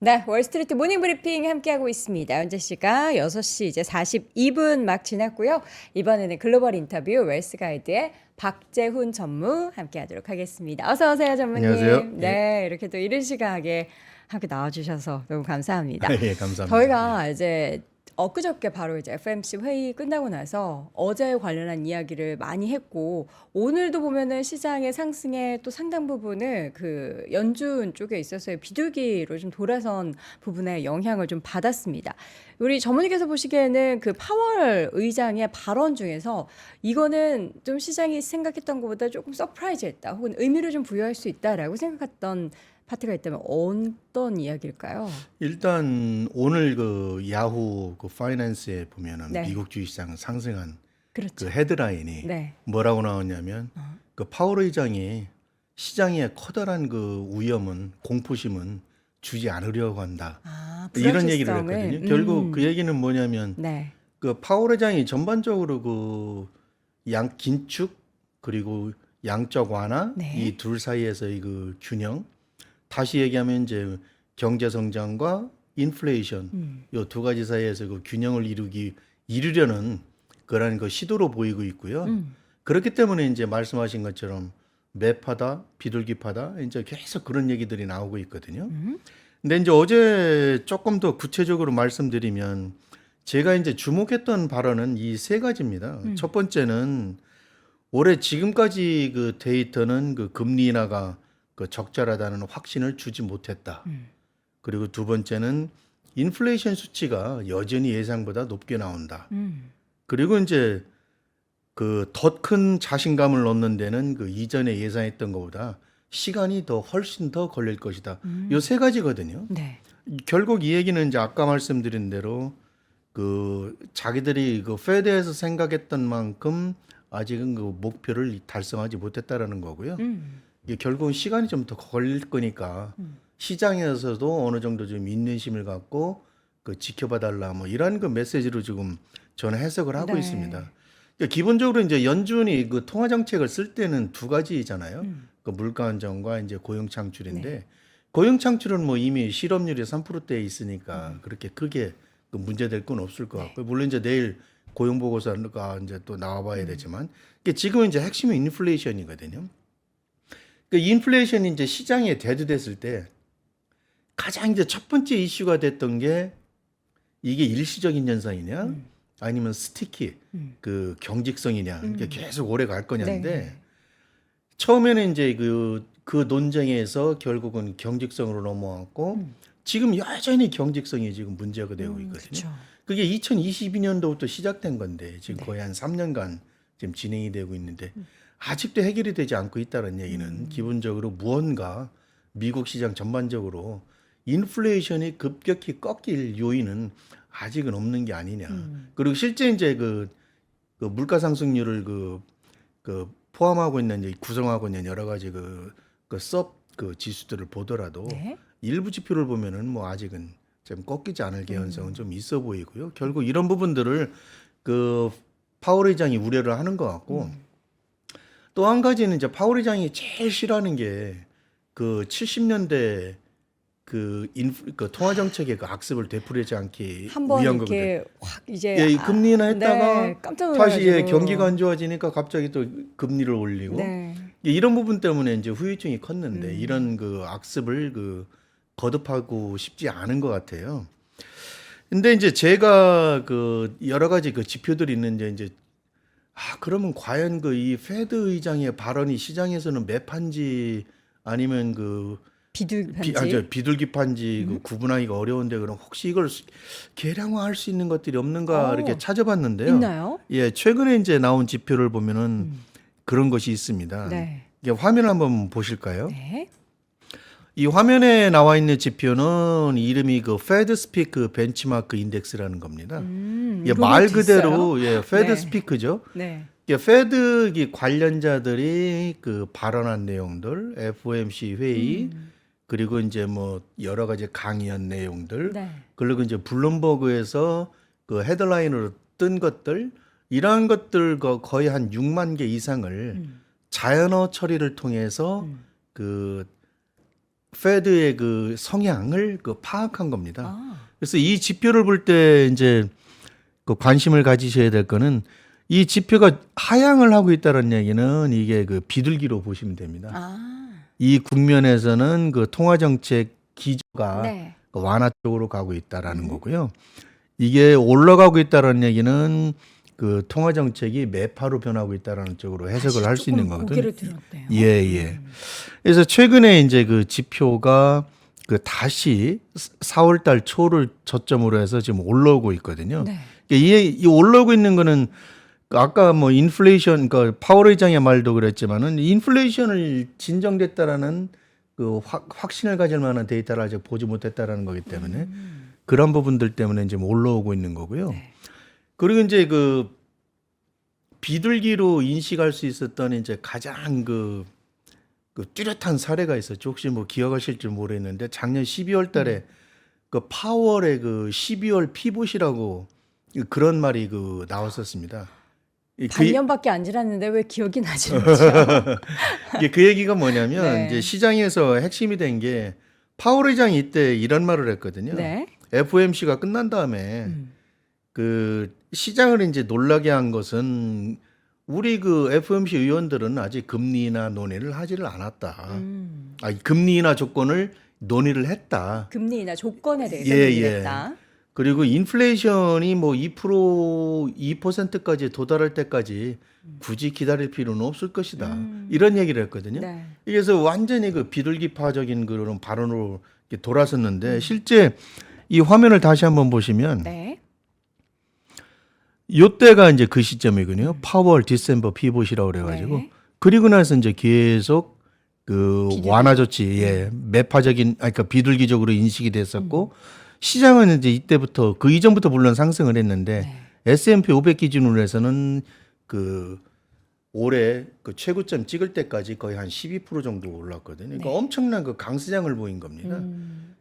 네, 월스트리트 모닝 브리핑 함께하고 있습니다. 현재 시각 6시 이제 42분 막 지났고요. 이번에는 글로벌 인터뷰 웰스가이드의 박재훈 전무 함께하도록 하겠습니다. 어서 오세요, 안녕하세요. 전무님. 예. 네, 이렇게 또 이른 시각에 함께 나와주셔서 너무 감사합니다. 예, 감사합니다. 저희가 이제 엊그저께 바로 이제 FMC 회의 끝나고 나서 어제 관련한 이야기를 많이 했고 오늘도 보면은 시장의 상승의 또 상당 부분을 그 연준 쪽에 있어서의 비둘기로 좀 돌아선 부분에 영향을 좀 받았습니다. 우리 전문의께서 보시기에는 그 파월 의장의 발언 중에서 이거는 좀 시장이 생각했던 것보다 조금 서프라이즈했다 혹은 의미를 좀 부여할 수 있다라고 생각했던 파트가 있다면 어떤 이야기일까요? 일단 오늘 그 야후 그 파이낸스에 보면은 네. 미국 주식시장 상승한 그렇죠. 그 헤드라인이 네. 뭐라고 나왔냐면 그 파월 의장이 시장에 커다란 그 위험은 공포심은 주지 않으려고 한다. 아, 이런 얘기를 불확실성을. 했거든요. 결국 그 얘기는 뭐냐면 네. 그 파월 의장이 전반적으로 그 양 긴축 그리고 양적 완화 네. 이 둘 사이에서의 그 균형 다시 얘기하면 이제 경제 성장과 인플레이션 요 두 가지 사이에서 그 균형을 이루려는 그런 그 시도로 보이고 있고요. 그렇기 때문에 이제 말씀하신 것처럼 매파다, 비둘기파다 이제 계속 그런 얘기들이 나오고 있거든요. 근데 이제 어제 조금 더 구체적으로 말씀드리면 제가 이제 주목했던 발언은 이 세 가지입니다. 첫 번째는 올해 지금까지 그 데이터는 그 금리 인하가 그 적절하다는 확신을 주지 못했다. 그리고 두 번째는 인플레이션 수치가 여전히 예상보다 높게 나온다. 그리고 이제 그 더 큰 자신감을 얻는 데는 그 이전에 예상했던 것보다 시간이 더 훨씬 더 걸릴 것이다. 요 세 가지거든요. 네. 결국 이 얘기는 이제 아까 말씀드린 대로 그 자기들이 그 페드에서 생각했던 만큼 아직은 그 목표를 달성하지 못했다라는 거고요. 이게 결국은 시간이 좀 더 걸릴 거니까 시장에서도 어느 정도 좀 인내심을 갖고 그 지켜봐 달라 뭐 이런 그 메시지로 지금 저는 해석을 하고 네. 있습니다. 그러니까 기본적으로 이제 연준이 그 통화 정책을 쓸 때는 두 가지잖아요. 그 물가 안정과 이제 고용 창출인데 고용 창출은 뭐 이미 실업률이 3%대에 있으니까 그렇게 크게 그 문제될 건 없을 것 같고요. 물론 이제 내일 고용 보고서가 이제 또 나와봐야 되지만 이게 지금은 이제 핵심은 인플레이션이거든요. 그 인플레이션이 이제 시장에 대두됐을 때 가장 이제 첫 번째 이슈가 됐던 게 이게 일시적인 현상이냐 아니면 스티키 그 경직성이냐 이게 계속 오래 갈 거냐인데 네. 처음에는 이제 그 논쟁에서 결국은 경직성으로 넘어왔고 지금 여전히 경직성이 지금 문제가 되고 있거든요. 그렇죠. 그게 2022년도부터 시작된 건데 지금 네. 거의 한 3년간 지금 진행이 되고 있는데 아직도 해결이 되지 않고 있다는 얘기는 기본적으로 무언가 미국 시장 전반적으로 인플레이션이 급격히 꺾일 요인은 아직은 없는 게 아니냐. 그리고 실제 이제 그 물가 상승률을 그 포함하고 있는 이제 구성하고 있는 여러 가지 그 지수들을 보더라도 네. 일부 지표를 보면은 뭐 아직은 좀 꺾이지 않을 개연성은 좀 있어 보이고요. 결국 이런 부분들을 그 파월 의장이 우려를 하는 것 같고 또 한 가지는 이제 파월 의장이 제일 싫어하는 게 그 70년대 그 통화 정책의 그 악습을 되풀이하지 않기 한번 위한 거거든요. 이렇게 확 이제 예, 이 금리 인하 했다가 네, 깜짝 다시 예, 놀라가지고. 경기가 안 좋아지니까 갑자기 또 금리를 올리고 네. 이런 부분 때문에 이제 후유증이 컸는데 이런 그 악습을 그 거듭하고 싶지 않은 것 같아요. 근데 이제 제가 그 여러 가지 그 지표들이 있는데 이제 그러면 과연 그 이 페드 의장의 발언이 시장에서는 매판지 아니면 그 비둘기판지. 비둘기판지 그 구분하기가 어려운데 그럼 혹시 이걸 계량화할 수 있는 것들이 없는가 이렇게 찾아봤는데요. 있나요? 예, 최근에 이제 나온 지표를 보면은 그런 것이 있습니다. 네. 이게 화면 한번 보실까요? 네. 이 화면에 나와 있는 지표는 이름이 그 페드 스피크 벤치마크 인덱스라는 겁니다. 예, 말 로봇 그대로 있어요? 예, 페드 네. 스피크죠. 네. 예, 페드 관련자들이 그 발언한 내용들, FOMC 회의, 그리고 이제 뭐 여러 가지 강의한 내용들, 네. 그리고 이제 블룸버그에서 그 헤드라인으로 뜬 것들, 이러한 것들 거의 한 6만 개 이상을 자연어 처리를 통해서 그 페드의 그 성향을 그 파악한 겁니다. 아, 그래서 이 지표를 볼 때 이제 그 관심을 가지셔야 될 거는 이 지표가 하향을 하고 있다는 얘기는 이게 그 비둘기로 보시면 됩니다. 아, 이 국면에서는 그 통화 정책 기조가 네. 그 완화 쪽으로 가고 있다라는 거고요. 이게 올라가고 있다는 얘기는 그 통화 정책이 매파로 변하고 있다라는 쪽으로 해석을 다시 할 수 있는 조금 거거든요. 고개를 들었대요. 예, 예. 그래서 최근에 이제 그 지표가 그 다시 4월 달 초를 저점으로 해서 지금 올라오고 있거든요. 네. 그러니까 이 올라오고 있는 거는 그 아까 뭐 인플레이션, 그러니까 파월 의장의 말도 그랬지만은 인플레이션을 진정됐다라는 그 확신을 가질 만한 데이터를 아직 보지 못했다라는 거기 때문에 그런 부분들 때문에 지금 올라오고 있는 거고요. 네. 그리고 이제 그 비둘기로 인식할 수 있었던 이제 가장 그 뚜렷한 사례가 있었죠. 혹시 뭐 기억하실지 모르겠는데 작년 12월 달에 그 파월의 그 12월 피봇이라고 그런 말이 그 나왔었습니다. 반년밖에 안 지났는데 왜 기억이 나지 않죠? 이게 그 얘기가 뭐냐면 네. 이제 시장에서 핵심이 된 게 파월 의장이 이때 이런 말을 했거든요. 네. FOMC가 끝난 다음에 그 시장을 이제 놀라게 한 것은 우리 그 FOMC 의원들은 아직 금리나 논의를 하지를 않았다. 아니, 금리나 조건을 논의를 했다. 금리나 조건에 대해서 예, 논의했다. 그리고 인플레이션이 뭐 2%까지 도달할 때까지 굳이 기다릴 필요는 없을 것이다. 이런 얘기를 했거든요. 네. 그래서 완전히 그 비둘기파적인 그런 발언으로 이렇게 돌아섰는데 실제 이 화면을 다시 한번 보시면 네. 요때가 이제 그 시점이거든요. 파월 디셈버 피봇이라고 그래가지고 네. 그리고 나서 이제 계속 그 비둘기. 완화 조치, 예, 매파적인, 아니, 그러니까 비둘기적으로 인식이 됐었고 시장은 이제 이때부터 그 이전부터 물론 상승을 했는데 S&P 500 기준으로 해서는 그 올해 그 최고점 찍을 때까지 거의 한 12% 정도 올랐거든요. 그러니까 엄청난 그 강세장을 보인 겁니다.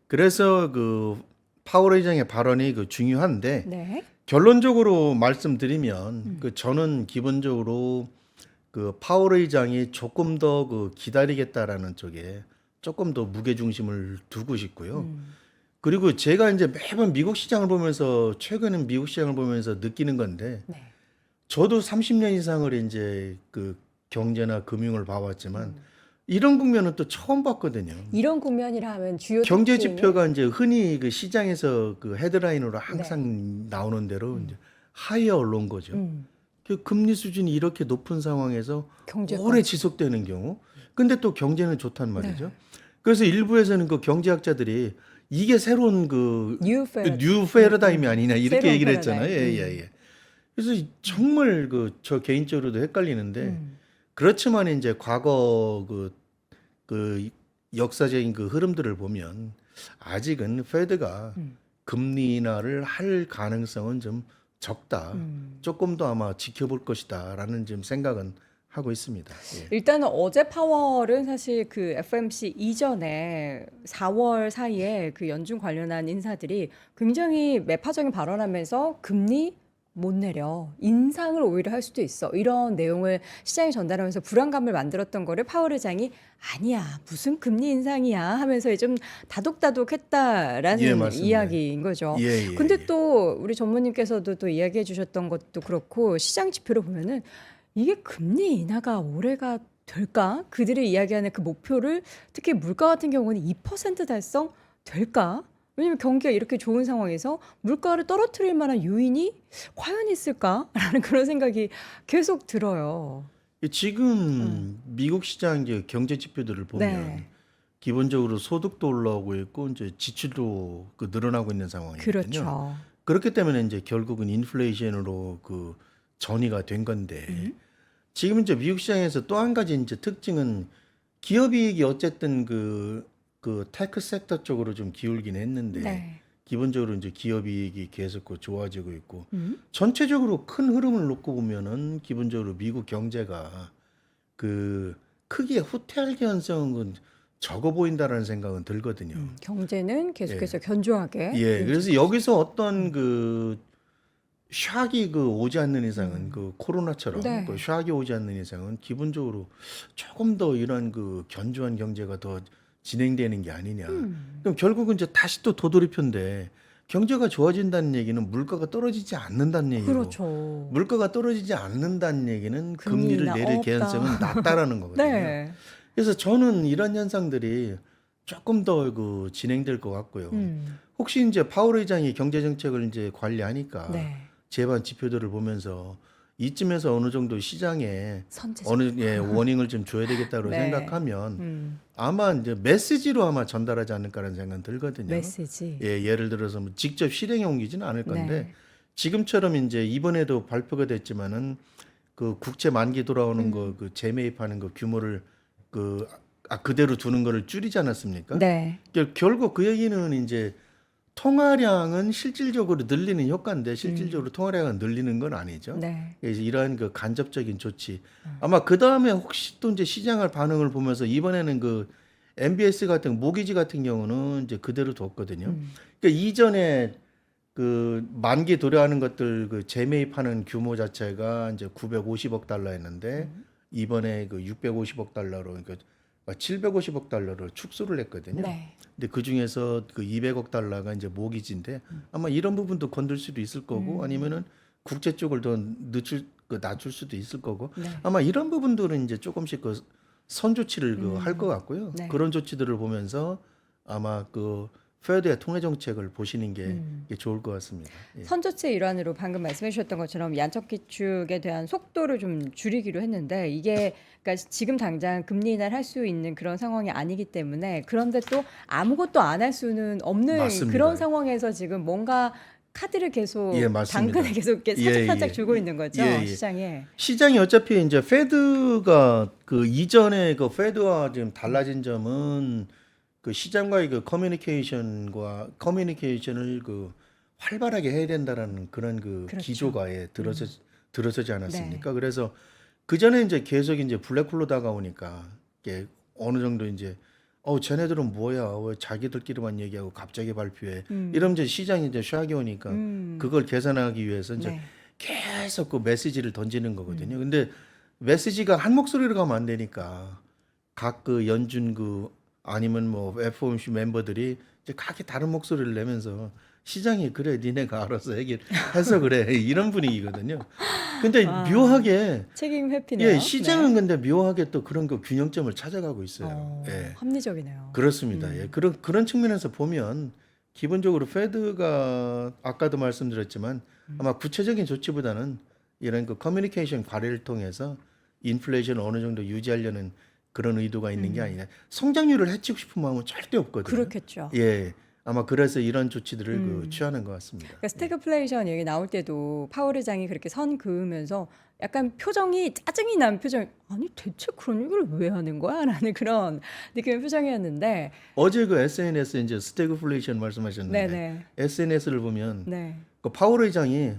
그래서 그 파월 의장의 발언이 그 중요한데 네. 결론적으로 말씀드리면 그 저는 기본적으로 그 파월 의장이 조금 더 그 기다리겠다라는 쪽에 조금 더 무게 중심을 두고 싶고요. 그리고 제가 이제 매번 미국 시장을 보면서 최근에 미국 시장을 보면서 느끼는 건데 네. 저도 30년 이상을 이제 그 경제나 금융을 봐왔지만 이런 국면은 또 처음 봤거든요. 이런 국면이라 하면 주요 경제 특징이 지표가 이제 흔히 그 시장에서 그 헤드라인으로 항상 나오는 대로 이제 하이어 올라온 거죠. 그 금리 수준이 이렇게 높은 상황에서 경제까지. 오래 지속되는 경우, 근데 또 경제는 좋단 말이죠. 그래서 일부에서는 그 경제학자들이 이게 새로운 그 뉴 패러다임이 아니냐 이렇게 새로운 얘기를 패러다임. 했잖아요. 예. 그래서 정말 그 저 개인적으로도 헷갈리는데 그렇지만 이제 과거 그 역사적인 그 흐름들을 보면 아직은 페드가 금리 인하를 할 가능성은 좀 적다. 조금 더 아마 지켜볼 것이다라는 지금 생각은 하고 있습니다. 예. 일단은 어제 파월은 사실 그 FMC 이전에 4월 사이에 그 연준 관련한 인사들이 굉장히 매파적인 발언하면서 금리 못 내려 인상을 오히려 할 수도 있어 이런 내용을 시장에 전달하면서 불안감을 만들었던 거를 파월 의장이 아니야 무슨 금리 인상이야 하면서 좀 다독다독했다라는 예, 맞습니다. 이야기인 거죠. 예. 근데 또 우리 전무님께서도 또 이야기해 주셨던 것도 그렇고 시장 지표를 보면은 이게 금리 인하가 올해가 될까? 그들이 이야기하는 그 목표를 특히 물가 같은 경우는 2% 달성 될까? 왜냐면 경기가 이렇게 좋은 상황에서 물가를 떨어뜨릴 만한 요인이 과연 있을까라는 그런 생각이 계속 들어요. 지금 미국 시장 이제 경제 지표들을 보면 네. 기본적으로 소득도 올라오고 있고 이제 지출도 그 늘어나고 있는 상황이거든요. 그렇죠. 그렇기 때문에 이제 결국은 인플레이션으로 그 전이가 된 건데 지금 이제 미국 시장에서 또 한 가지 이제 특징은 기업이익이 어쨌든 그 테크 섹터 쪽으로 좀 기울긴 했는데 네. 기본적으로 이제 기업이익이 계속 그 좋아지고 있고 전체적으로 큰 흐름을 놓고 보면은 기본적으로 미국 경제가 그 크게 후퇴할 가능성은 적어 보인다라는 생각은 들거든요. 경제는 계속해서 견조하게. 예, 그래서 여기서 어떤 그 샥이 그 오지 않는 이상은 그 코로나처럼 네. 그 샥이 오지 않는 이상은 기본적으로 조금 더 이런 그 견조한 경제가 더 진행되는 게 아니냐. 그럼 결국은 이제 다시 또 도돌이표인데 경제가 좋아진다는 얘기는 물가가 떨어지지 않는다는 얘기고 그렇죠. 물가가 떨어지지 않는다는 얘기는 금리를 금리나 내릴 없다. 개연성은 낮다라는 거거든요. 네. 그래서 저는 이런 현상들이 조금 더 그 진행될 것 같고요. 혹시 이제 파월 의장이 경제 정책을 이제 관리하니까 네. 제반 지표들을 보면서 이쯤에서 어느 정도 시장에 선제. 어느 워닝을 좀 줘야 되겠다고 네. 생각하면 아마 이제 메시지로 아마 전달하지 않을까라는 생각은 들거든요. 메시지. 예를 들어서 뭐 직접 실행에 옮기지는 않을 건데 네. 지금처럼 이제 이번에도 발표가 됐지만은 그 국채 만기 돌아오는 거 그 재매입하는 거 규모를 그대로 두는 거를 줄이지 않았습니까? 네. 결국 그 얘기는 이제 통화량은 실질적으로 늘리는 효과인데 실질적으로 통화량은 늘리는 건 아니죠. 네. 그래서 이러한 그 간접적인 조치. 아마 그 다음에 혹시 또 이제 시장을 반응을 보면서 이번에는 그 MBS 같은 모기지 같은 경우는 이제 그대로 뒀거든요. 그러니까 이전에 그 만기 도래하는 것들 그 재매입하는 규모 자체가 이제 950억 달러였는데 이번에 그 650억 달러로 그러니까 750억 달러로 축소를 했거든요. 네. 근데 그 중에서 그 200억 달러가 이제 모기지인데 아마 이런 부분도 건들 수도 있을 거고 아니면은 국제 쪽을 더 낮출 수도 있을 거고 네. 아마 이런 부분들은 이제 조금씩 그 선조치를 할 것 같고요. 네. 그런 조치들을 보면서 아마 그 페드의 통화 정책을 보시는 게 좋을 것 같습니다. 예. 선조치의 일환으로 방금 말씀해 주셨던 것처럼 양적 기축에 대한 속도를 좀 줄이기로 했는데 이게 그러니까 지금 당장 금리 인하를 할 수 있는 그런 상황이 아니기 때문에 그런데 또 아무것도 안 할 수는 없는 맞습니다. 그런 상황에서 지금 뭔가 카드를 계속 예, 맞습니다. 당근에 계속 이렇게 예, 살짝 예. 주고 있는 거죠, 예, 예. 시장에. 시장이 어차피 이제 페드가 그 이전에 그 페드와 지금 달라진 점은 그 시장과의 그 커뮤니케이션을 그 활발하게 해야 된다라는 그런 그 그렇죠. 기조가 들어서지 않았습니까? 그래서 그 전에 이제 계속 이제 블랙홀로 다가오니까 이게 어느 정도 이제 쟤네들은 뭐야? 왜 자기들끼리만 얘기하고 갑자기 발표해? 이러면 이제 시장이 이제 샤기 오니까 그걸 개선하기 위해서 이제 네. 계속 그 메시지를 던지는 거거든요. 근데 메시지가 한 목소리로 가면 안 되니까 각 그 연준 그 아니면 뭐 FOMC 멤버들이 이제 각기 다른 목소리를 내면서 시장이 그래 니네가 알아서 얘기해서 그래 이런 분위기거든요. 근데 묘하게 책임 회피네요. 예 시장은 근데 묘하게 또 그런 그 균형점을 찾아가고 있어요. 예. 합리적이네요. 그렇습니다. 예. 그런 측면에서 보면 기본적으로 페드가 아까도 말씀드렸지만 아마 구체적인 조치보다는 이런 그 커뮤니케이션 과래를 통해서 인플레이션을 어느 정도 유지하려는 그런 의도가 있는 게 아니냐. 성장률을 해치고 싶은 마음은 절대 없거든요. 그렇겠죠. 예. 아마 그래서 이런 조치들을 그 취하는 것 같습니다. 그러니까 스태그플레이션 얘기 나올 때도 파월 의장이 그렇게 선 그으면서 약간 표정이 짜증이 난 표정. 아니 대체 그런 얘기를 왜 하는 거야? 라는 그런 느낌의 표정이었는데. 어제 그 SNS 이제 스태그플레이션 말씀하셨는데 네네. SNS를 보면 네. 그 파월 의장이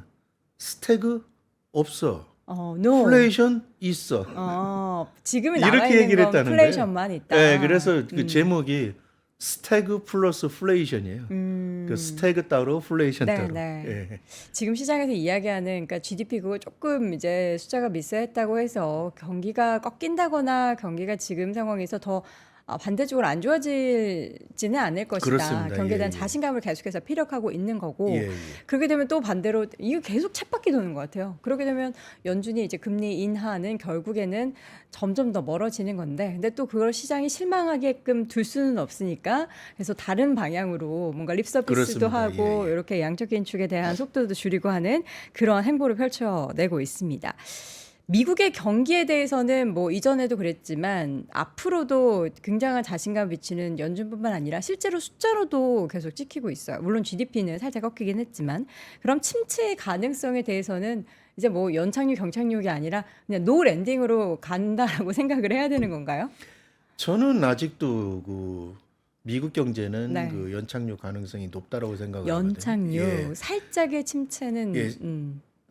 스태그 없어. no. 플레이션 있어. 지금은 남아 이렇게 있는 얘기를 건 했다는 플레이션만 있다. 네, 그래서 그 제목이 스태그 플러스 플레이션이에요. 그 스태그 따로 플레이션 네, 따로. 네. 예. 지금 시장에서 이야기하는 그러니까 GDP 그거 조금 이제 숫자가 미스했다고 해서 경기가 꺾인다거나 경기가 지금 상황에서 더 반대쪽으로 안 좋아지지는 않을 것이다. 그렇습니다. 경기에 대한 예, 예. 자신감을 계속해서 피력하고 있는 거고 예, 예. 그렇게 되면 또 반대로 이거 계속 쳇바퀴 도는 것 같아요. 그렇게 되면 연준이 이제 금리 인하는 결국에는 점점 더 멀어지는 건데 근데 또 그걸 시장이 실망하게끔 둘 수는 없으니까 그래서 다른 방향으로 뭔가 립 서비스도 그렇습니다. 하고 예, 예. 이렇게 양적 긴축에 대한 속도도 줄이고 하는 그런 행보를 펼쳐내고 있습니다. 미국의 경기에 대해서는 뭐 이전에도 그랬지만 앞으로도 굉장한 자신감 비치는 연준뿐만 아니라 실제로 숫자로도 계속 찍히고 있어요. 물론 GDP는 살짝 꺾이긴 했지만 그럼 침체의 가능성에 대해서는 이제 뭐 연착륙 경착륙이 아니라 그냥 노 랜딩으로 간다라고 생각을 해야 되는 건가요? 저는 아직도 그 미국 경제는 네. 그 연착륙 가능성이 높다라고 생각하거든요. 연착륙 예. 살짝의 침체는 예.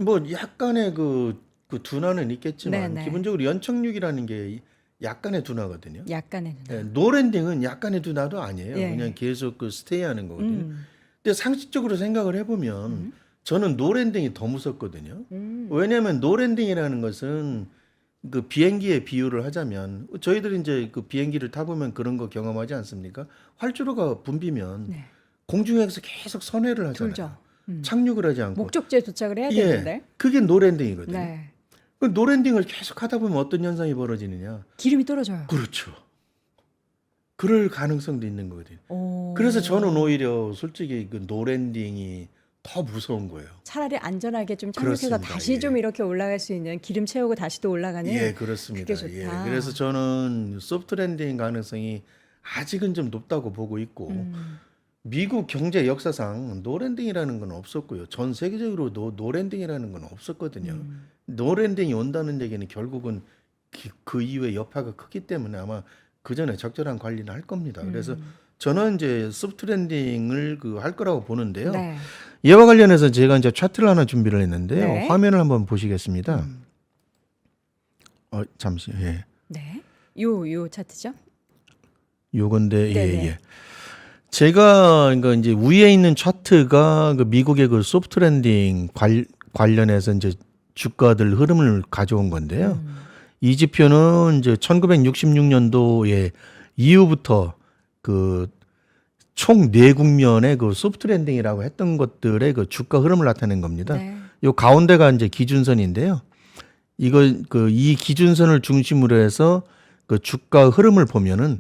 뭐 약간의 그 둔화는 있겠지만 네네. 기본적으로 연착륙이라는 게 약간의 둔화거든요. 약간의 예, 노랜딩은 약간의 둔화도 아니에요. 예. 그냥 계속 그 스테이하는 거거든요. 근데 상식적으로 생각을 해보면 저는 노랜딩이 더 무섭거든요. 왜냐하면 노랜딩이라는 것은 그 비행기의 비유를 하자면 저희들이 이제 그 비행기를 타보면 그런 거 경험하지 않습니까? 활주로가 붐비면 네. 공중에서 계속 선회를 하잖아요. 돌죠. 착륙을 하지 않고. 목적지에 도착을 해야 예, 되는데. 그게 노랜딩이거든요. 네. 그 노랜딩을 계속 하다 보면 어떤 현상이 벌어지느냐? 기름이 떨어져요. 그렇죠. 그럴 가능성도 있는 거거든요. 오. 그래서 저는 오히려 솔직히 그 노랜딩이 더 무서운 거예요. 차라리 안전하게 좀 착륙해서 그렇습니다. 다시 예. 좀 이렇게 올라갈 수 있는 기름 채우고 다시 또 올라가는 예, 그렇습니다. 그게 예, 좋다. 그래서 저는 소프트 랜딩 가능성이 아직은 좀 높다고 보고 있고 미국 경제 역사상 노랜딩이라는 건 없었고요. 전 세계적으로 노랜딩이라는 건 없었거든요. 노랜딩이 온다는 얘기는 결국은 그 이후에 여파가 크기 때문에 아마 그 전에 적절한 관리를 할 겁니다. 그래서 저는 이제 소프트 랜딩을 할 거라고 보는데요. 네. 이와 관련해서 제가 이제 차트를 하나 준비를 했는데요. 네. 화면을 한번 보시겠습니다. 잠시. 예. 네. 요 차트죠? 요건데 네네. 예. 제가 그러니까 이제 위에 있는 차트가 그 미국의 그 소프트 랜딩 관련해서 이제 주가들 흐름을 가져온 건데요. 이 지표는 이제 1966년도에 이후부터 그 총 4국면의 그 소프트 랜딩이라고 했던 것들의 그 주가 흐름을 나타낸 겁니다. 네. 요 가운데가 이제 기준선인데요. 이 기준선을 중심으로 해서 그 주가 흐름을 보면은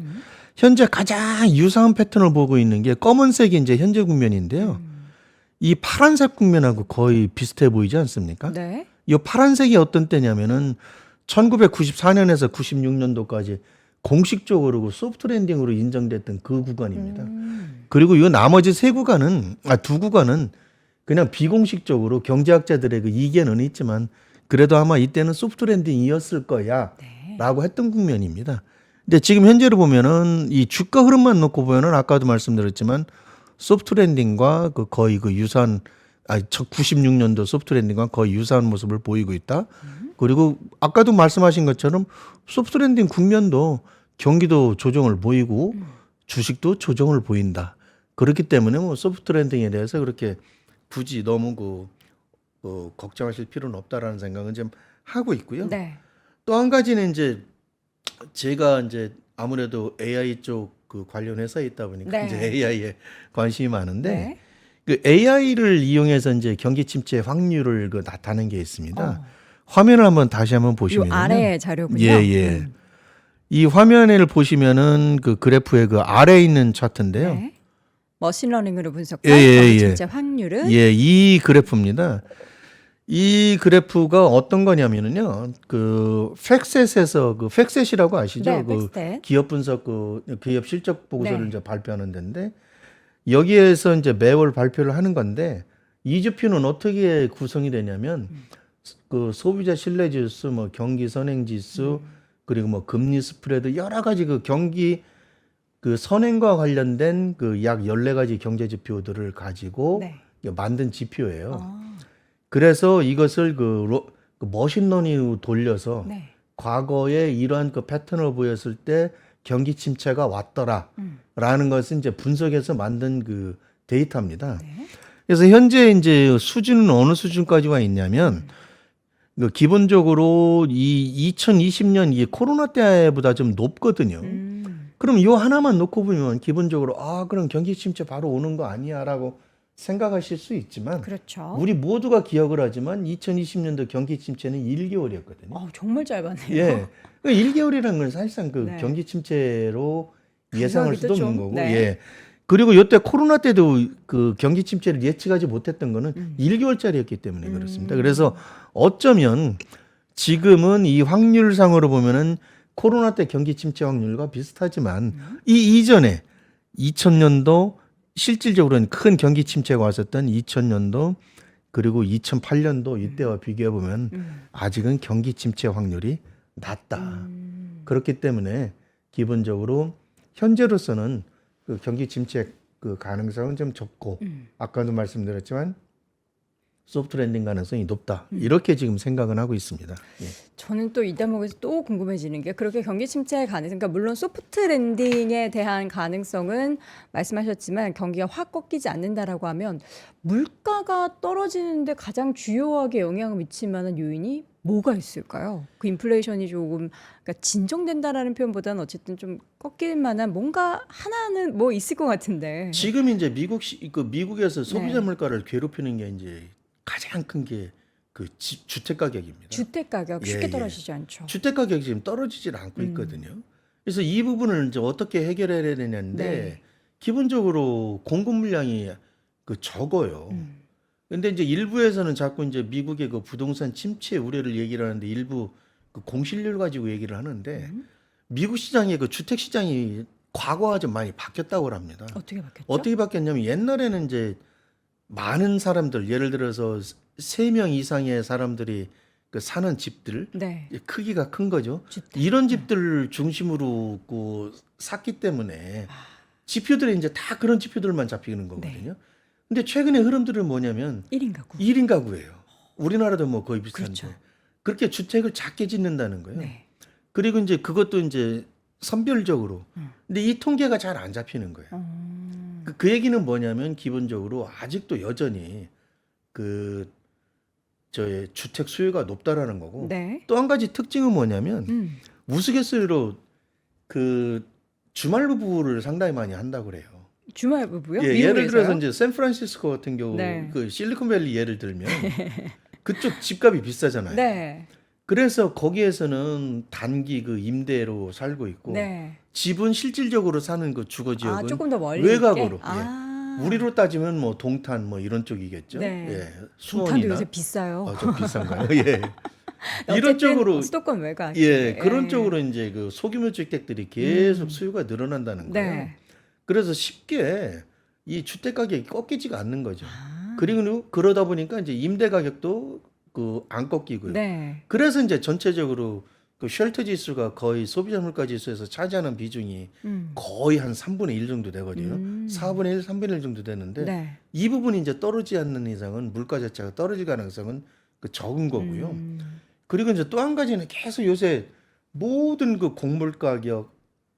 현재 가장 유사한 패턴을 보고 있는 게 검은색이 이제 현재 국면인데요. 이 파란색 국면하고 거의 비슷해 보이지 않습니까? 네. 이 파란색이 어떤 때냐면은 1994년에서 96년도까지 공식적으로 그 소프트 랜딩으로 인정됐던 그 구간입니다. 그리고 이 나머지 두 구간은 그냥 비공식적으로 경제학자들의 그 이견은 있지만 그래도 아마 이때는 소프트 랜딩이었을 거야 네. 라고 했던 국면입니다. 근데 지금 현재로 보면은 이 주가 흐름만 놓고 보면은 아까도 말씀드렸지만 소프트 랜딩과 거의 유사한 96년도 소프트 랜딩과 거의 유사한 모습을 보이고 있다. 그리고 아까도 말씀하신 것처럼 소프트 랜딩 국면도 경기도 조정을 보이고 주식도 조정을 보인다. 그렇기 때문에 뭐 소프트 랜딩에 대해서 그렇게 굳이 너무 걱정하실 필요는 없다라는 생각은 좀 하고 있고요. 네. 또 한 가지는 이제 제가 이제 아무래도 AI 쪽 그 관련 회사에 있다 보니까 네. 이제 AI에 관심이 많은데 네. 그 AI를 이용해서 이제 경기 침체 확률을 나타낸 게 있습니다. 어. 화면을 다시 한번 요 보시면요. 아래 자료군요. 예. 이 화면을 보시면은 그 그래프의 그 아래에 있는 차트인데요. 네. 머신러닝으로 분석한 예. 경기침체 확률은 예, 이 그래프입니다. 이 그래프가 어떤 거냐면은요. 그 팩셋에서 그 팩셋이라고 아시죠? 네, 그 팩스탯. 기업 분석 기업 실적 보고서를 네. 이제 발표하는 데인데 여기에서 이제 매월 발표를 하는 건데 이 지표는 어떻게 구성이 되냐면 그 소비자 신뢰 지수, 뭐 경기 선행 지수, 그리고 뭐 금리 스프레드 여러 가지 그 경기 그 선행과 관련된 그 약 14가지 경제 지표들을 가지고 네. 만든 지표예요. 아, 그래서 이것을 그 머신러닝으로 돌려서 네. 과거에 이러한 그 패턴을 보였을 때 경기 침체가 왔더라라는 것을 이제 분석해서 만든 그 데이터입니다. 네. 그래서 현재 이제 수준은 어느 수준까지 와 있냐면 그 기본적으로 이 2020년 이 코로나 때보다 좀 높거든요. 그럼 이 하나만 놓고 보면 기본적으로 그럼 경기 침체 바로 오는 거 아니야라고 생각하실 수 있지만 그렇죠. 우리 모두가 기억을 하지만 2020년도 경기 침체는 1개월이었거든요. 정말 짧았네요. 예. 1개월이라는 건 사실상 그 네. 경기 침체로 예상할 수도 좀, 없는 거고. 네. 예. 그리고 이때 코로나 때도 그 경기 침체를 예측하지 못했던 거는 1개월짜리였기 때문에 그렇습니다. 그래서 어쩌면 지금은 이 확률상으로 보면은 코로나 때 경기 침체 확률과 비슷하지만 이 이전에 2000년도 실질적으로는 큰 경기 침체가 왔었던 2000년도 그리고 2008년도 이때와 비교해 보면 아직은 경기 침체 확률이 낮다. 그렇기 때문에 기본적으로 현재로서는 그 경기 침체 그 가능성은 좀 적고 아까도 말씀드렸지만 소프트 랜딩 가능성이 높다. 이렇게 지금 생각은 하고 있습니다. 예. 저는 또 이 대목에서 또 궁금해지는 게 그렇게 경기 침체의 가능성, 그러니까 물론 소프트 랜딩에 대한 가능성은 말씀하셨지만 경기가 확 꺾이지 않는다라고 하면 물가가 떨어지는데 가장 주요하게 영향을 미칠 만한 요인이 뭐가 있을까요? 그 인플레이션이 조금 그러니까 진정된다라는 표현보다는 어쨌든 좀 꺾일 만한 뭔가 하나는 뭐 있을 것 같은데. 지금 이제 미국에서 소비자 네. 물가를 괴롭히는 게 이제 가장 큰 게 그 주택 가격입니다. 주택 가격 쉽게 예, 예. 떨어지지 않죠. 주택 가격이 지금 떨어지질 않고 음. 있거든요. 그래서 이 부분을 이제 어떻게 해결해야 되냐는데 네. 기본적으로 공급 물량이 그 적어요. 근데 이제 일부에서는 자꾸 이제 미국의 그 부동산 침체 우려를 얘기를 하는데 일부 그 공실률 가지고 얘기를 하는데 미국 시장의 그 주택 시장이 과거와 좀 많이 바뀌었다고 합니다. 어떻게 바뀌었죠? 어떻게 바뀌었냐면 옛날에는 이제 많은 사람들 예를 들어서 3명 이상의 사람들이 그 사는 집들 네. 크기가 큰 거죠. 주택. 이런 집들 중심으로 그 샀기 때문에 지표들이 이제 다 그런 지표들만 잡히는 거거든요. 근데 최근의 흐름들은 뭐냐면 1인 가구. 1인 가구예요. 우리나라도 뭐 거의 비슷한데 그렇죠. 그렇게 주택을 작게 짓는다는 거예요. 네. 그리고 이제 그것도 이제 선별적으로. 근데 이 통계가 잘 안 잡히는 거예요. 그 얘기는 뭐냐면 기본적으로 아직도 여전히 그 저의 주택 수요가 높다라는 거고 네. 또 한 가지 특징은 뭐냐면 우스갯소리로 그 주말 부부를 상당히 많이 한다고 그래요. 주말 부부요? 예, 예를 미국에서요? 들어서 이제 샌프란시스코 같은 경우 네. 그 실리콘밸리 예를 들면 그쪽 집값이 비싸잖아요. 네. 그래서 거기에서는 단기 그 임대로 살고 있고 네. 집은 실질적으로 사는 그 주거 지역은 조금 더 멀리 외곽으로. 있게? 아. 우리로 따지면 뭐 동탄 뭐 이런 쪽이겠죠. 네. 예. 동탄도 수원이나 요새 비싸요. 좀 비싼가요? 예. 이런 어쨌든 쪽으로 수도권 외곽. 예, 그런 예. 쪽으로 이제 그 소규모 주택들이 계속 수요가 늘어난다는 거예요. 네. 그래서 쉽게 이 주택 가격이 꺾이지가 않는 거죠. 아. 그리고 그러다 보니까 이제 임대 가격도 그 안 꺾이고요. 네. 그래서 이제 전체적으로 그 쉘터 지수가 거의 소비자 물가 지수에서 차지하는 비중이 거의 한 3분의 1 정도 되거든요. 4분의 1, 3분의 1 정도 되는데 네. 이 부분이 이제 떨어지지 않는 이상은 물가 자체가 떨어질 가능성은 그 적은 거고요. 그리고 이제 또 한 가지는 계속 요새 모든 그 곡물 가격,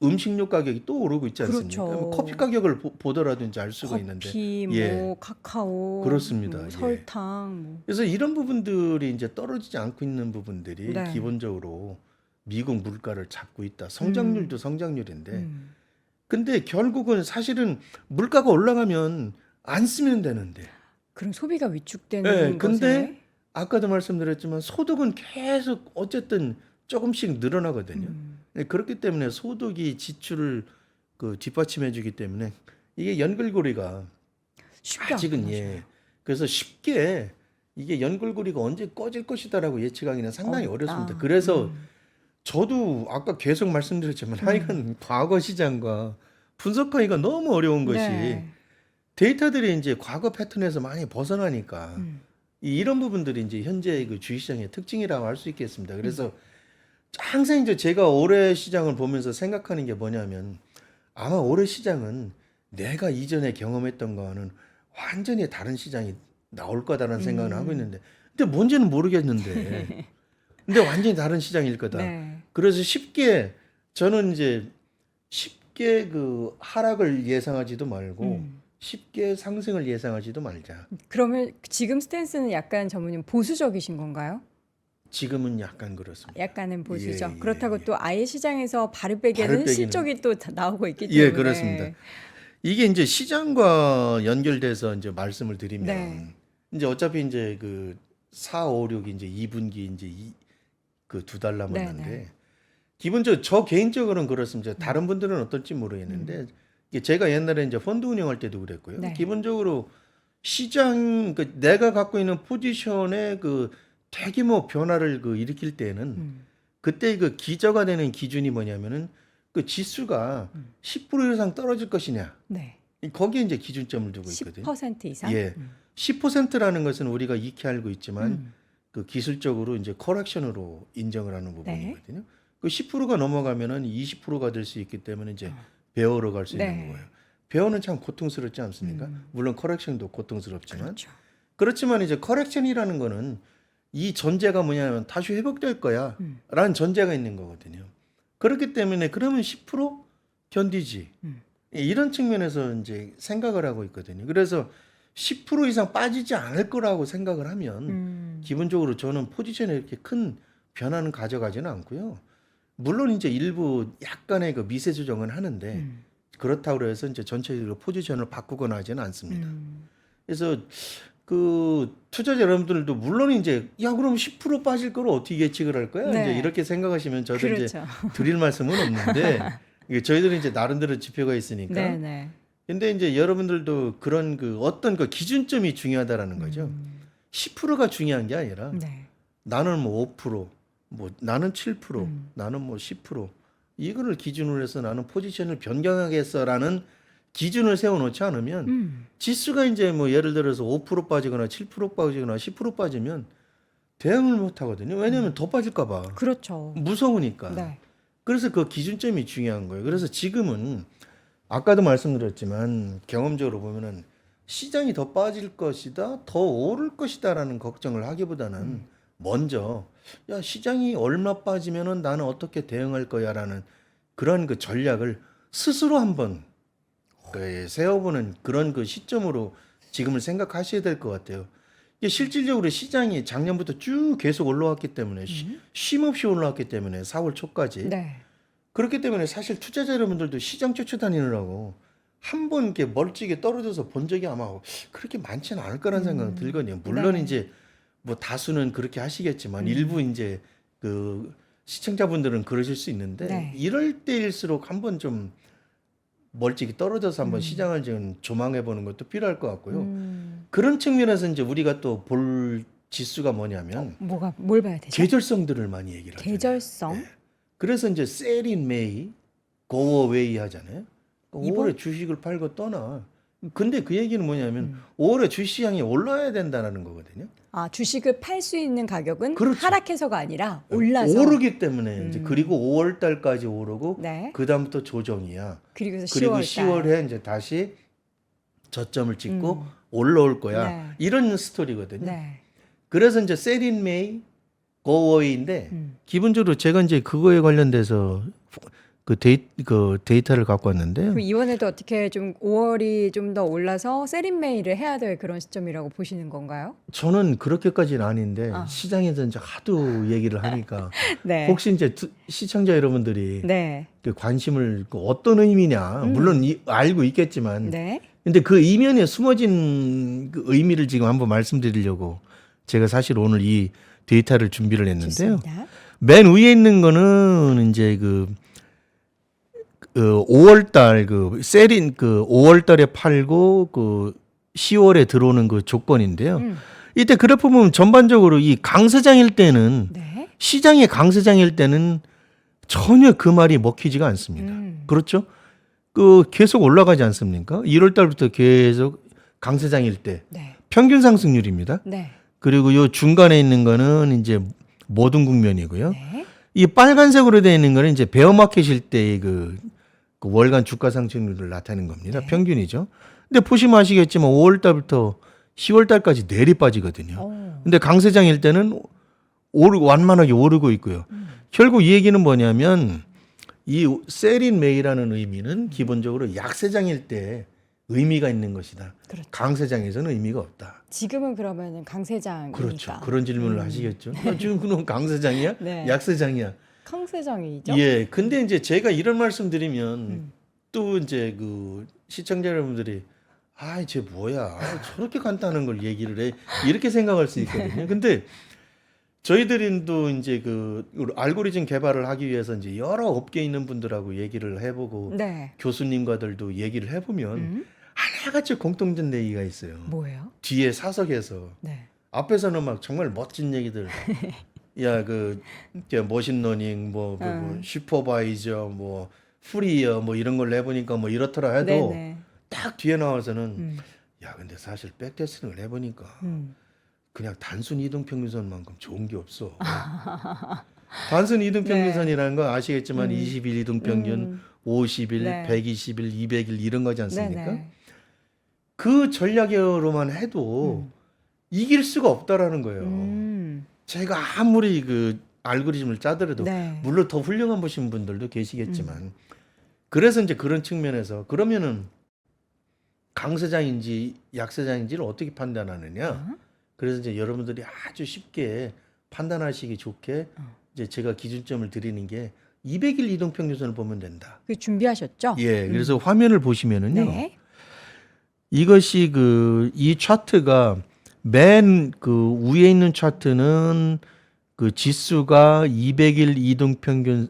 음식료 가격이 또 오르고 있지 않습니까? 그렇죠. 뭐 커피 가격을 보더라도 이제 알 수가 있는데. 커피, 뭐 예. 카카오, 그렇습니다. 뭐 예. 설탕, 뭐. 그래서 이런 부분들이 이제 떨어지지 않고 있는 부분들이 네. 기본적으로 미국 물가를 잡고 있다. 성장률도 성장률인데. 음. 근데 결국은 사실은 물가가 올라가면 안 쓰면 되는데. 그럼 소비가 위축되는 예, 근데 것에 아까도 말씀드렸지만 소득은 계속 어쨌든 조금씩 늘어나거든요. 예, 그렇기 때문에 소득이 지출을 그 뒷받침해 주기 때문에 이게 연결고리가 쉽게 안 아직은 끊어져요. 예. 그래서 쉽게 이게 연결고리가 언제 꺼질 것이다라고 예측하기는 상당히 어렵습니다. 그래서 저도 아까 계속 말씀드렸지만 하여간 과거 시장과 분석하기가 너무 어려운 것이 네. 데이터들이 이제 과거 패턴에서 많이 벗어나니까 이런 부분들이 이제 현재 그 주식시장의 특징이라고 할 수 있겠습니다. 그래서 항상 이제 제가 올해 시장을 보면서 생각하는 게 뭐냐면 아마 올해 시장은 내가 이전에 경험했던 거와는 완전히 다른 시장이 나올 거다라는 생각을 하고 있는데 근데 뭔지는 모르겠는데 근데 완전히 다른 시장일 거다. 네. 그래서 쉽게 저는 이제 쉽게 그 하락을 예상하지도 말고 쉽게 상승을 예상하지도 말자. 그러면 지금 스탠스는 약간 전무님 보수적이신 건가요? 지금은 약간 그렇습니다. 약간은 보수죠. 예, 그렇다고 예. 또 아예 시장에서 발을 빼기에는 발을 빼기는- 실적이 또 나오고 있기 때문에. 예, 그렇습니다. 이게 이제 시장과 연결돼서 이제 말씀을 드리면 네. 이제 어차피 이제 그 4, 5, 6 이제 2분기 이제 그 2달 남았는데 네. 기본적으로 저 개인적으로는 그렇습니다. 다른 분들은 어떨지 모르겠는데 이게 제가 옛날에 이제 펀드 운영할 때도 그랬고요. 네. 기본적으로 시장 그 내가 갖고 있는 포지션의 그 대규모 변화를 그 일으킬 때는 그때 그 기저가 되는 기준이 뭐냐면은 그 지수가 10% 이상 떨어질 것이냐. 네. 거기에 이제 기준점을 두고 있거든요. 10% 이상? 예. 10%라는 것은 우리가 익히 알고 있지만 그 기술적으로 이제 커렉션으로 인정을 하는 부분이거든요. 그 10%가 넘어가면은 20%가 될 수 있기 때문에 이제 베어로 갈 수 있는 네. 거예요. 베어는 참 고통스럽지 않습니까? 물론 커렉션도 고통스럽지만 그렇죠. 그렇지만 이제 커렉션이라는 거는 이 전제가 뭐냐면 다시 회복될 거야 라는 전제가 있는 거거든요. 그렇기 때문에 그러면 10% 견디지. 이런 측면에서 이제 생각을 하고 있거든요. 그래서 10% 이상 빠지지 않을 거라고 생각을 하면 기본적으로 저는 포지션에 이렇게 큰 변화는 가져가지는 않고요. 물론 이제 일부 약간의 그 미세 조정은 하는데 그렇다고 해서 이제 전체적으로 포지션을 바꾸거나 하지는 않습니다. 그래서 그 투자자 여러분들도 물론 이제 야 그럼 10% 빠질 거를 어떻게 예측을 할 거야? 네. 이제 이렇게 생각하시면 저도 이제 그렇죠. 드릴 말씀은 없는데 이게 저희들은 이제 나름대로 지표가 있으니까. 네네. 근데 이제 여러분들도 그런 그 어떤 그 기준점이 중요하다라는 거죠. 10%가 중요한 게 아니라 네. 나는 뭐 5%, 뭐 나는 7%, 나는 뭐 10% 이거를 기준으로 해서 나는 포지션을 변경하겠어라는 기준을 세워놓지 않으면 지수가 이제 뭐 예를 들어서 5% 빠지거나 7% 빠지거나 10% 빠지면 대응을 못 하거든요. 왜냐하면 더 빠질까 봐. 그렇죠. 무서우니까. 네. 그래서 그 기준점이 중요한 거예요. 그래서 지금은 아까도 말씀드렸지만 경험적으로 보면은 시장이 더 빠질 것이다, 더 오를 것이다라는 걱정을 하기보다는 먼저 야 시장이 얼마 빠지면은 나는 어떻게 대응할 거야라는 그런 그 전략을 스스로 한번 세워보는 그런 그 시점으로 지금을 생각하셔야 될 것 같아요. 이게 실질적으로 시장이 작년부터 쭉 계속 올라왔기 때문에 쉼 없이 올라왔기 때문에 4월 초까지 네. 그렇기 때문에 사실 투자자 여러분들도 시장 쫓아다니느라고 한 번 이렇게 멀찍이 떨어져서 본 적이 아마 그렇게 많지는 않을 거라는 생각은 들거든요. 물론 네. 이제 뭐 다수는 그렇게 하시겠지만 일부 이제 그 시청자분들은 그러실 수 있는데 네. 이럴 때일수록 한번 좀 멀찍이 떨어져서 한번 시장을 좀 조망해 보는 것도 필요할 것 같고요. 그런 측면에서 이제 우리가 또 볼 지수가 뭐냐면 뭘 봐야 되죠? 계절성들을 많이 얘기를 하잖아요. 계절성. 그래서 이제 sell in May, go away 하잖아요. 이번- 5월에 주식을 팔고 떠나. 근데 그 얘기는 뭐냐면 5월에 주시장이 올라야 된다는 거거든요. 아, 주식을 팔 수 있는 가격은 그렇죠. 하락해서가 아니라 올라서. 오르기 때문에 이제 그리고 5월 달까지 오르고 네. 그다음부터 조정이야. 그리고 그리고 10월 10월에 이제 다시 저점을 찍고 올라올 거야. 네. 이런 스토리거든요. 네. 그래서 이제 sell in May, go away인데 기본적으로 제가 이제 그거에 관련돼서 그 데이터를 갖고 왔는데요. 그럼 이번에도 어떻게 좀 5월이 좀 더 올라서 세린메이를 해야 될 그런 시점이라고 보시는 건가요? 저는 그렇게까지는 아닌데 시장에서 이제 하도 얘기를 하니까 네. 혹시 이제 시청자 여러분들이 네. 그 관심을 그 어떤 의미냐 물론 알고 있겠지만 네. 근데 그 이면에 숨어진 그 의미를 지금 한번 말씀드리려고 제가 사실 오늘 이 데이터를 준비를 했는데요. 좋습니다. 맨 위에 있는 거는 이제 그 5월 달그 셀인 그 5월 달에 팔고 그 10월에 들어오는 그 조건인데요. 이때 그래프 보면 전반적으로 이 강세장일 때는 네. 시장의 강세장일 때는 전혀 그 말이 먹히지가 않습니다. 그렇죠? 그 계속 올라가지 않습니까? 1월 달부터 계속 강세장일 때 네. 평균 상승률입니다. 네. 그리고 요 중간에 있는 거는 이제 모든 국면이고요. 네. 이 빨간색으로 되어 있는 거는 이제 베어마켓일 때의 그 월간 주가 상승률을 나타내는 겁니다. 네. 평균이죠. 근데 보시면 아시겠지만 5월 달부터 10월 달까지 내리 빠지거든요. 근데 강세장일 때는 완만하게 오르고 있고요. 결국 이 얘기는 뭐냐면 이 셀인 메이라는 의미는 기본적으로 약세장일 때 의미가 있는 것이다. 그렇죠. 강세장에서는 의미가 없다. 지금은 그러면은 강세장이니까. 그렇죠. 그런 질문을 하시겠죠. 야, 지금 그럼 강세장이야? 네. 약세장이야? 강세장이죠? 예. 근데 이제 제가 이런 말씀드리면 또 이제 그 시청자 여러분들이 아이 쟤 뭐야 저렇게 간단한 걸 얘기를 해 이렇게 생각할 수 있거든요. 근데 저희들도 이제 그 알고리즘 개발을 하기 위해서 이제 여러 업계에 있는 분들하고 얘기를 해보고 네. 교수님과들도 얘기를 해보면 하나같이 공통된 얘기가 있어요. 뭐예요? 뒤에 사석에서 네. 앞에서는 막 정말 멋진 얘기들. 야, 그 머신러닝, 뭐 슈퍼바이저, 뭐 프리어, 뭐 이런 걸 내보니까 뭐 이렇더라 해도 네네. 딱 뒤에 나와서는 야, 근데 사실 백테스팅을 해보니까 그냥 단순 이동평균선만큼 좋은 게 없어. 단순 이동평균선이라는 거 아시겠지만 20일 이동평균, 50일, 네. 120일, 200일 이런 거지 않습니까? 네네. 그 전략으로만 해도 이길 수가 없다라는 거예요. 제가 아무리 그 알고리즘을 짜더라도 네. 물론 더 훌륭한 보신 분들도 계시겠지만 그래서 이제 그런 측면에서 그러면은 강세장인지 약세장인지를 어떻게 판단하느냐? 그래서 이제 여러분들이 아주 쉽게 판단하시기 좋게 이제 제가 기준점을 드리는 게 200일 이동평균선을 보면 된다. 그 준비하셨죠? 예, 그래서 화면을 보시면은요. 네. 이것이 그 이 차트가 맨 그 위에 있는 차트는 그 지수가 200일 이동평균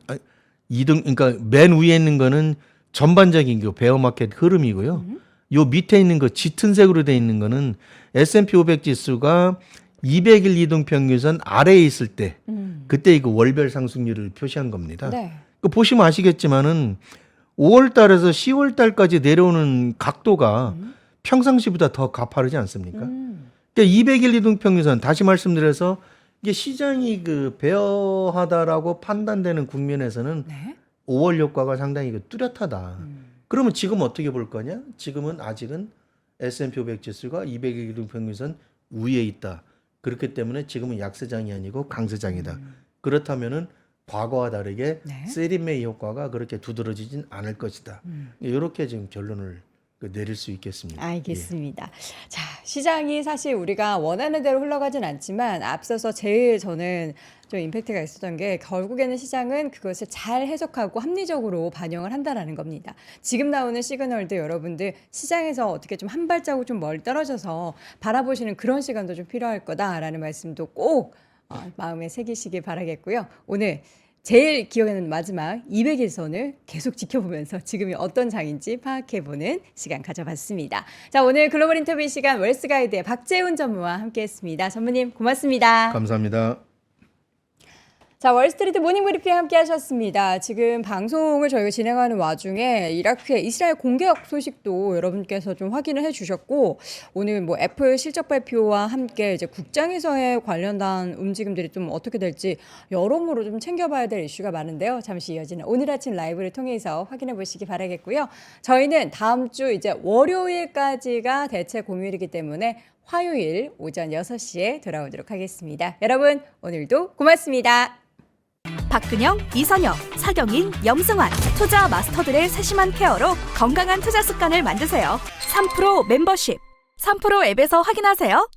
그러니까 맨 위에 있는 거는 전반적인 그 베어마켓 흐름이고요. 요 밑에 있는 거 짙은 색으로 돼 있는 거는 S&P 500 지수가 200일 이동평균선 아래에 있을 때 그때 그 월별 상승률을 표시한 겁니다. 네. 그 보시면 아시겠지만은 5월 달에서 10월 달까지 내려오는 각도가 평상시보다 더 가파르지 않습니까? 그러니까 200일 이동평균선 다시 말씀드려서 이게 시장이 그 베어하다라고 판단되는 국면에서는 네. 5월 효과가 상당히 그 뚜렷하다. 그러면 지금 어떻게 볼 거냐? 지금은 아직은 S&P 500 지수가 200일 이동평균선 위에 있다. 그렇기 때문에 지금은 약세장이 아니고 강세장이다. 그렇다면은 과거와 다르게 네. 세리메이 효과가 그렇게 두드러지진 않을 것이다. 이렇게 지금 결론을 내릴 수 있겠습니다. 알겠습니다. 자, 시장이 사실 우리가 원하는 대로 흘러가진 않지만 앞서서 제일 저는 좀 임팩트가 있었던 게 결국에는 시장은 그것을 잘 해석하고 합리적으로 반영을 한다라는 겁니다. 지금 나오는 시그널도 여러분들 시장에서 어떻게 좀 한 발자국 좀 멀리 떨어져서 바라보시는 그런 시간도 좀 필요할 거다라는 말씀도 꼭 마음에 새기시길 바라겠고요. 오늘 제일 기억에 남는 마지막 200일 선을 계속 지켜보면서 지금이 어떤 장인지 파악해보는 시간 가져봤습니다. 자, 오늘 글로벌 인터뷰 시간 웰스가이드의 박재훈 전무와 함께했습니다. 전무님 고맙습니다. 감사합니다. 자, 월스트리트 모닝 브리핑 함께 하셨습니다. 지금 방송을 저희가 진행하는 와중에 이라크의 이스라엘 공격 소식도 여러분께서 좀 확인을 해 주셨고, 오늘 뭐 애플 실적 발표와 함께 이제 국장에서의 관련된 움직임들이 좀 어떻게 될지 여러모로 좀 챙겨봐야 될 이슈가 많은데요. 잠시 이어지는 오늘 아침 라이브를 통해서 확인해 보시기 바라겠고요. 저희는 다음 주 이제 월요일까지가 대체 공휴일이기 때문에 화요일 오전 6시에 돌아오도록 하겠습니다. 여러분, 오늘도 고맙습니다. 박근영, 이선영, 사경인, 염승환 투자 마스터들의 세심한 케어로 건강한 투자 습관을 만드세요. 3프로 멤버십 3프로 앱에서 확인하세요.